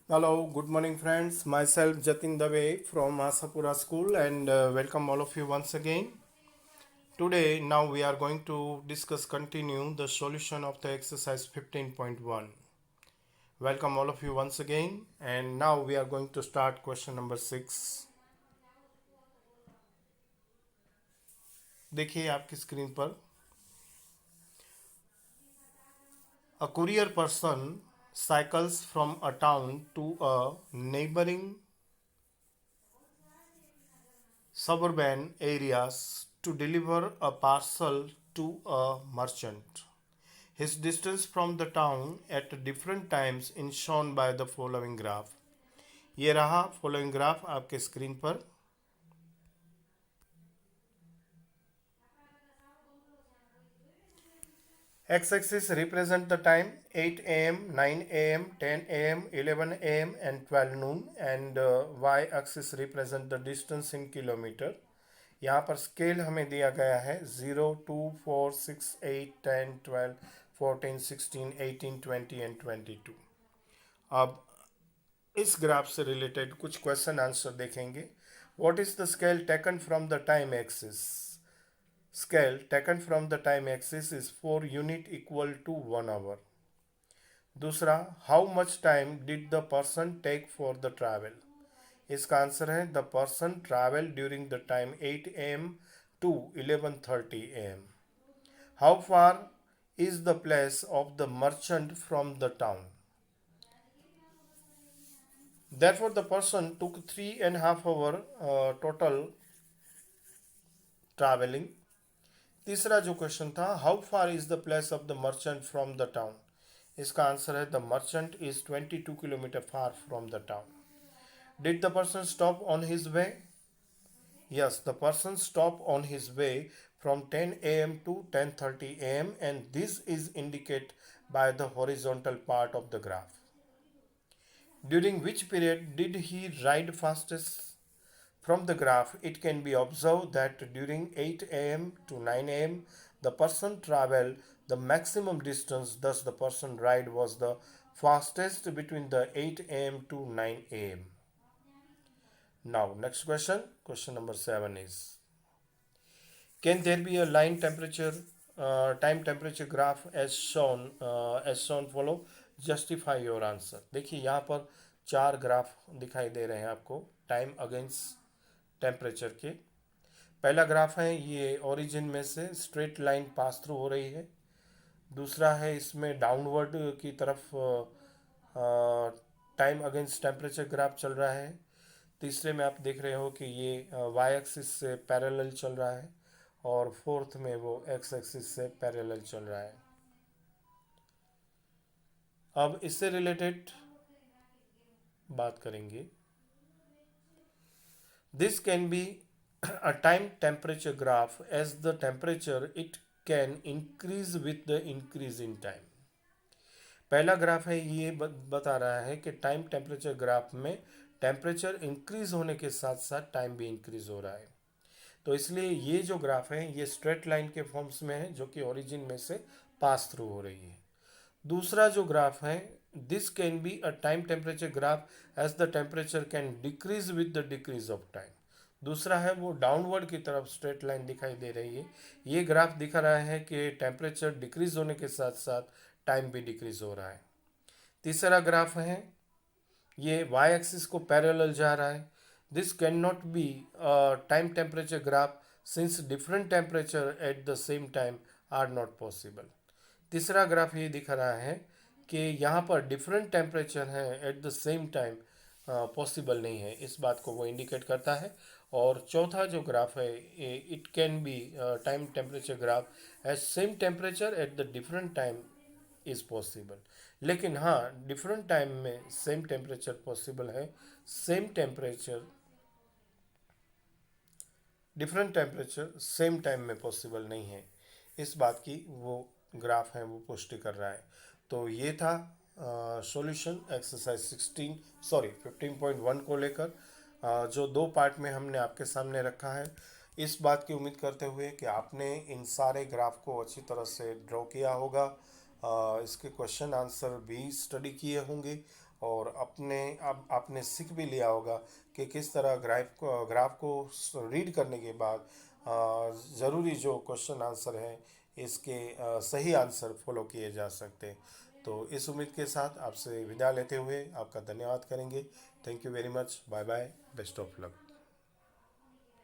Hello, good morning, friends. Myself Jatin Dave from Asapura School, and welcome all of you once again. Today, now we are going to continue the solution of the exercise 15.1. Welcome all of you once again, and now we are going to start question number 6. देखिए आपकी screen पर a courier person cycles from a town to a neighboring suburban areas to deliver a parcel to a merchant. His distance from the town at different times is shown by the following graph. ये रहा following graph आपके screen पर. X-axis represent the time 8 a.m., 9 a.m., 10 a.m., 11 a.m. and 12 noon, and Y-axis represent the distance in kilometer. यहाँ पर scale हमें दिया गया है 0, 2, 4, 6, 8, 10, 12, 14, 16, 18, 20 एंड 22. अब इस ग्राफ से रिलेटेड कुछ क्वेश्चन आंसर देखेंगे. What is the scale taken from the time axis? Scale taken from the time axis is 4 unit equal to 1 hour. दूसरा, how much time did the person take for the travel? इसका answer है the person travel during the time 8 am to 11:30 am. How far is the place of the merchant from the town? Therefore, the person took 3.5 hour total traveling. तीसरा जो question था, how far is the place of the merchant from the town? इसका answer है the merchant is 22 kilometre far from the town. Did the person stop on his way? Yes, the person stopped on his way from 10 a.m. to 10:30 a.m. and this is indicated by the horizontal part of the graph. During which period did he ride fastest? From the graph, it can be observed that during 8 a.m. to 9 a.m., the person traveled the maximum distance, thus, the person ride was the fastest between the 8 a.m. to 9 a.m. Now, next question, question number 7 is, can there be a line temperature, time temperature graph as shown follow? Justify your answer. देखिए यहाँ पर 4 graph दिखाई दे रहे हैं आपको time against temperature के. पहला graph है ये ओरिजिन में से स्ट्रेट लाइन पास थ्रू हो रही है. दूसरा है इसमें डाउनवर्ड की तरफ टाइम अगेंस्ट टेम्परेचर ग्राफ चल रहा है. तीसरे में आप देख रहे हो कि ये वाई एक्सिस से पैरेलल चल रहा है और फोर्थ में वो एक्स एक्सिस से पैरेलल चल रहा है. अब इससे रिलेटेड बात करेंगे. This can be a time temperature graph as the temperature it can increase with the increase in time. पहला ग्राफ है ये बता रहा है कि टाइम टेम्परेचर ग्राफ में टेम्परेचर इंक्रीज होने के साथ साथ टाइम भी इंक्रीज हो रहा है. तो इसलिए ये जो ग्राफ है ये स्ट्रेट लाइन के फॉर्म्स में है जो कि ओरिजिन में से पास थ्रू हो रही है. दूसरा जो ग्राफ है, this can be a time temperature graph as the temperature can decrease with the decrease of time. दूसरा है वो डाउनवर्ड की तरफ स्ट्रेट लाइन दिखाई दे रही है. ये ग्राफ दिखा रहा है कि टेम्परेचर डिक्रीज होने के साथ साथ टाइम भी डिक्रीज हो रहा है. तीसरा ग्राफ है ये वाई एक्सिस को पैरेलल जा रहा है. This can not be time temperature graph since different temperature at the same time are not possible. तीसरा ग्राफ ये दिखा रहा है कि यहाँ पर डिफरेंट टेम्परेचर है at the same time possible नहीं है. इस बात को वो इंडिकेट करता है. और चौथा जो ग्राफ है it can be time temperature graph as same temperature at the different time is possible. लेकिन हाँ, डिफरेंट टाइम में सेम टेम्परेचर पॉसिबल है. Same temperature different temperature same time में पॉसिबल नहीं है. इस बात की वो ग्राफ है वो पुष्टि कर रहा है. तो ये था सॉल्यूशन एक्सरसाइज 15.1 को लेकर जो दो पार्ट में हमने आपके सामने रखा है. इस बात की उम्मीद करते हुए कि आपने इन सारे ग्राफ को अच्छी तरह से ड्रॉ किया होगा, इसके क्वेश्चन आंसर भी स्टडी किए होंगे और आपने सीख भी लिया होगा कि किस तरह ग्राफ को रीड करने के बाद ज़रूरी जो क्वेश्चन आंसर है इसके सही आंसर फॉलो किए जा सकते हैं। तो इस उम्मीद के साथ आपसे विदा लेते हुए आपका धन्यवाद करेंगे। Thank you very much. Bye bye. Best of luck.